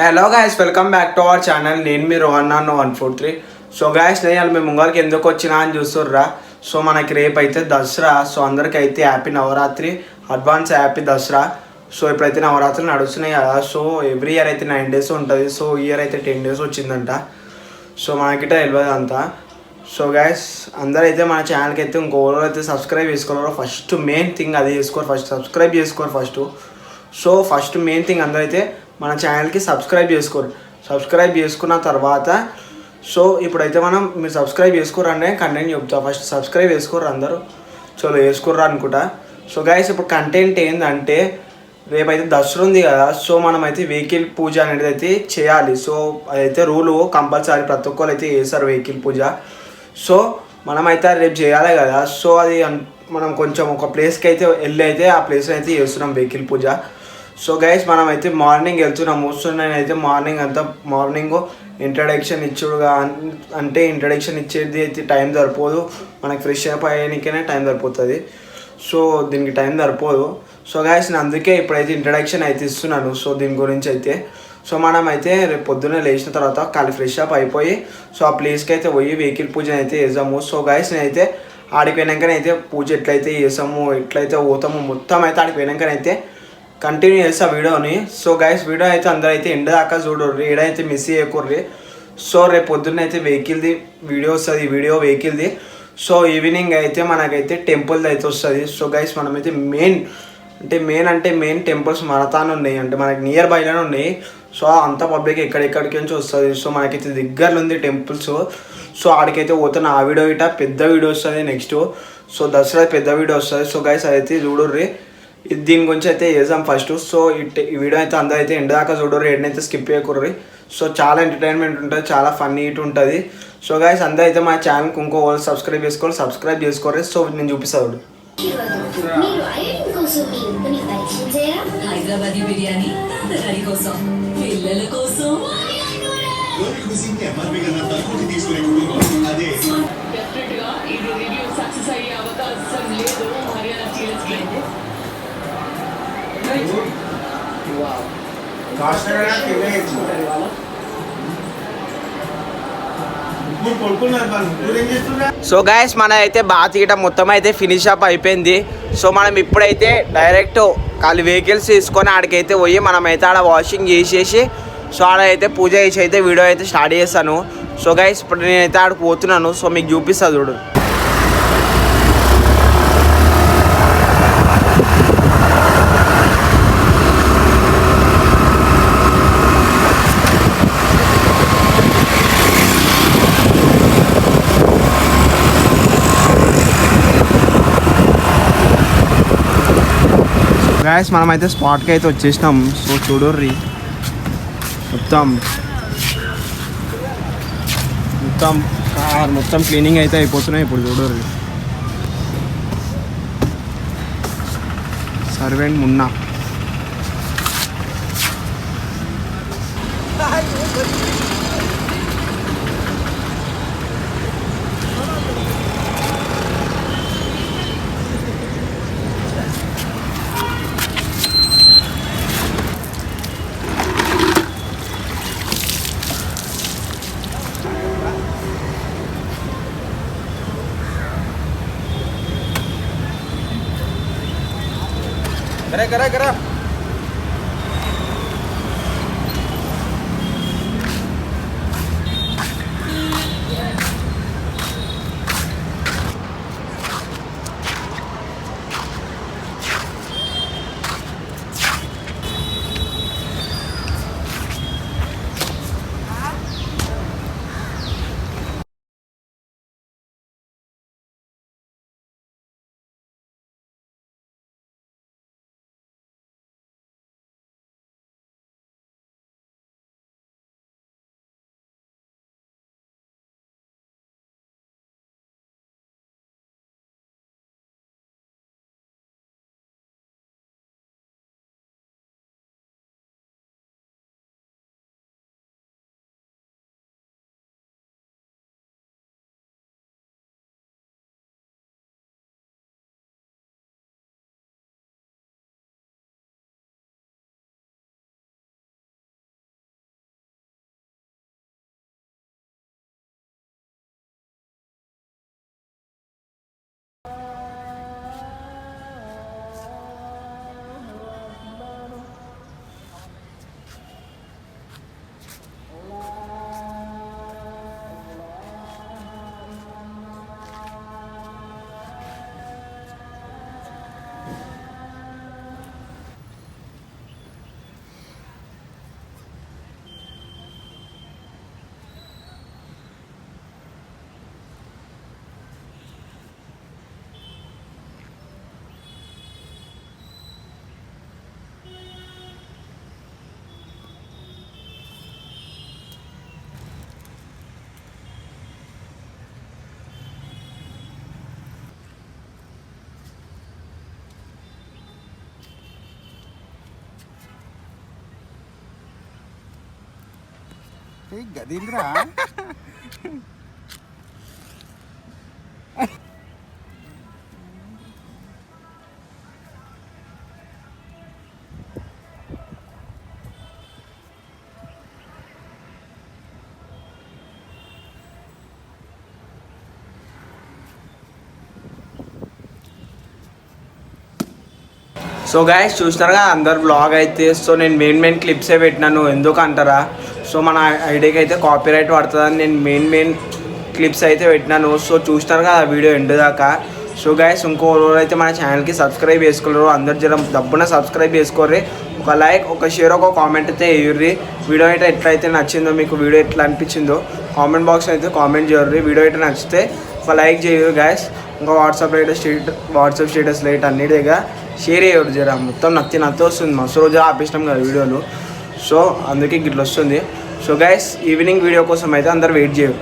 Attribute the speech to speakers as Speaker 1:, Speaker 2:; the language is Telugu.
Speaker 1: Hello guys, welcome back to our channel. నేను మీరు 14143. సో గాయస్, నేను మేము ముంగల్కి ఎందుకు వచ్చినా అని చూస్తుర్రా. సో మనకి రేపు అయితే దసరా. సో అందరికీ అయితే happy Navaratri, advance happy Dasara. So ఇప్పుడైతే నవరాత్రులు నడుస్తున్నాయి కదా. సో ఎవ్రీ ఇయర్ అయితే 9 days ఉంటుంది. సో ఇయర్ అయితే 10 days వచ్చిందంట. సో మనకిట తెలియదు అంతా. సో గాయస్, అందరైతే మన ఛానల్కి అయితే ఇంకోరు అయితే సబ్స్క్రైబ్ చేసుకోరు. ఫస్ట్ మెయిన్ థింగ్ అది చేసుకోరు, ఫస్ట్ సబ్స్క్రైబ్ చేసుకోరు first. So first main thing అందరైతే మన ఛానల్కి సబ్స్క్రైబ్ చేసుకోరు. సబ్స్క్రైబ్ చేసుకున్న తర్వాత సో ఇప్పుడైతే మీరు సబ్స్క్రైబ్ చేసుకోరంటే కంటెంట్ చెప్తా. ఫస్ట్ సబ్స్క్రైబ్ చేసుకోరు అందరూ. సో వేసుకోర్రా అనుకుంటా. సో గైస్, ఇప్పుడు కంటెంట్ ఏంటంటే రేపైతే దసరా ఉంది కదా. సో మనమైతే వెహికల్ పూజ అనేది అయితే చేయాలి. సో అదైతే రూలు కంపల్సరీ, ప్రతి ఒక్కరు అయితే చేస్తారు వెహికల్ పూజ. సో మనమైతే రేపు చేయాలి కదా. సో అది మనం కొంచెం ఒక ప్లేస్కి అయితే వెళ్ళి అయితే ఆ ప్లేస్లో అయితే చేస్తున్నాం వెహికల్ పూజ. సో గైస్, మనమైతే మార్నింగ్ వెళ్తున్నాము. సో నేనైతే మార్నింగ్ ఇంట్రడక్షన్ ఇచ్చుడుగా అంటే ఇంట్రడక్షన్ ఇచ్చేది అయితే టైం సరిపోదు. మనకి ఫ్రెష్ అప్ అయ్యానికనే టైం సరిపోతుంది. సో దీనికి టైం సరిపోదు. సో గైస్, నేను అందుకే ఇప్పుడైతే ఇంట్రడక్షన్ అయితే ఇస్తున్నాను. సో దీని గురించి అయితే సో మనమైతే రేపు పొద్దున్నే లేచిన తర్వాత ఖాళీ ఫ్రెష్ అప్ అయిపోయి సో ఆ ప్లేస్కి అయితే పోయి వెహికల్ పూజ అయితే చేసాము. సో గైస్, నేనైతే ఆడిపోయినాకనైతే పూజ ఎట్లయితే చేసాము, ఎట్లయితే పోతాము మొత్తం అయితే ఆడిపోయినాకనైతే కంటిన్యూ చేస్తా వీడియోని. సో గైస్, వీడియో అయితే అందరైతే ఎండ్ దాకా చూడర్రి, ఏడైతే మిస్ చేయకూర్రి. సో రేపు పొద్దున్న అయితే వెహికల్ది వీడియో వస్తుంది, వీడియో వెహికల్ది. సో ఈవినింగ్ అయితే మనకైతే టెంపుల్ది అయితే వస్తుంది. సో గైస్, మనమైతే మెయిన్ టెంపుల్స్ మరతాను ఉన్నాయి, అంటే మనకి నియర్ బైలోనే ఉన్నాయి. సో అంత పబ్లిక్ ఎక్కడెక్కడికి నుంచి వస్తుంది. సో మనకైతే దగ్గరలో ఉంది టెంపుల్స్. సో ఆడికైతే పోతున్న ఆ వీడియో ఇట పెద్ద వీడియో వస్తుంది నెక్స్ట్. సో దసరా పెద్ద వీడియో వస్తుంది. సో గైస్, అదైతే చూడర్రి. దీని గురించి అయితే చేద్దాం ఫస్ట్. సో ఈ వీడియో అయితే అందరూ అయితే ఎండ్ దాకా చూడరు, ఎండైతే స్కిప్ చేయకూడదు. సో చాలా ఎంటర్టైన్మెంట్ ఉంటుంది, చాలా ఫన్నీ ఇటు ఉంటుంది. సో గైస్, అందరూ అయితే మా ఛానల్కి ఇంకో సబ్స్క్రైబ్ చేసుకోరు. సో నేను చూపిస్తాను.
Speaker 2: హైదరాబాదీ బిర్యానీ కోసం పిల్లల కోసం సక్సెస్ అయ్యే అవకాశం లేదు. హర్యానా స్టీల్స్ కి
Speaker 1: సో గైస్, మన అయితే బాతీట మొత్తం అయితే ఫినిష్ అప్ అయిపోయింది. సో మనం ఇప్పుడైతే డైరెక్ట్ ఖాళీ వెహికల్స్ తీసుకొని ఆడికైతే పోయి మనమైతే ఆడ వాషింగ్ చేసేసి సో ఆడైతే పూజ చేసి అయితే వీడియో అయితే స్టార్ట్ చేస్తాను. సో గైస్, ఇప్పుడు నేనైతే ఆడికి పోతున్నాను. సో మీకు చూపిస్తాను చూడు. గాయస్, మనమైతే స్పాట్కి అయితే వచ్చేసినాం. సో చూడర్రి, మొత్తం క్లీనింగ్ అయితే అయిపోతున్నాయి. ఇప్పుడు చూడర్రి, సర్వెంట్ మున్నా. करा
Speaker 3: గదీంద్రా
Speaker 1: సో గైస్ చూసినారు కదా అందరు బ్లాగ్ అయితే. సో నేను మెయిన్ క్లిప్సే పెట్టినాను, ఎందుకు అంటారా. సో మన ఐడియాకి అయితే కాపీరైట్ పడుతుందని నేను మెయిన్ క్లిప్స్ అయితే పెట్టినాను. సో చూసినారు కదా ఆ వీడియో ఎండ్ దాకా. సో గైస్ ఇంకో రోజు అయితే మన ఛానల్కి సబ్స్క్రైబ్ చేసుకోలేరు, అందరు జర డబ్బున సబ్స్క్రైబ్ చేసుకోర్రి. ఒక లైక్, ఒక షేర్, ఒక కామెంట్ అయితే వేయుర్రి. వీడియో అయితే ఎట్లయితే నచ్చిందో, మీకు వీడియో ఎట్లా అనిపించిందో కామెంట్ బాక్స్ అయితే కామెంట్ చేయర్రి. వీడియో అయితే నచ్చితే ఒక లైక్ చేయరు గైస్. ఇంకా వాట్సాప్ స్టేటస్ లైట్ అన్నిటి దగ్గర షేర్ చేయరు జర. మొత్తం నత్తి వస్తుంది, మస్తు రోజు ఆపేసినాం కదా వీడియోలు. సో అందుకే ఇట్లా వస్తుంది. సో గైస్ ఈవినింగ్ వీడియో కోసం అయితే అందరు వెయిట్ చేయరు.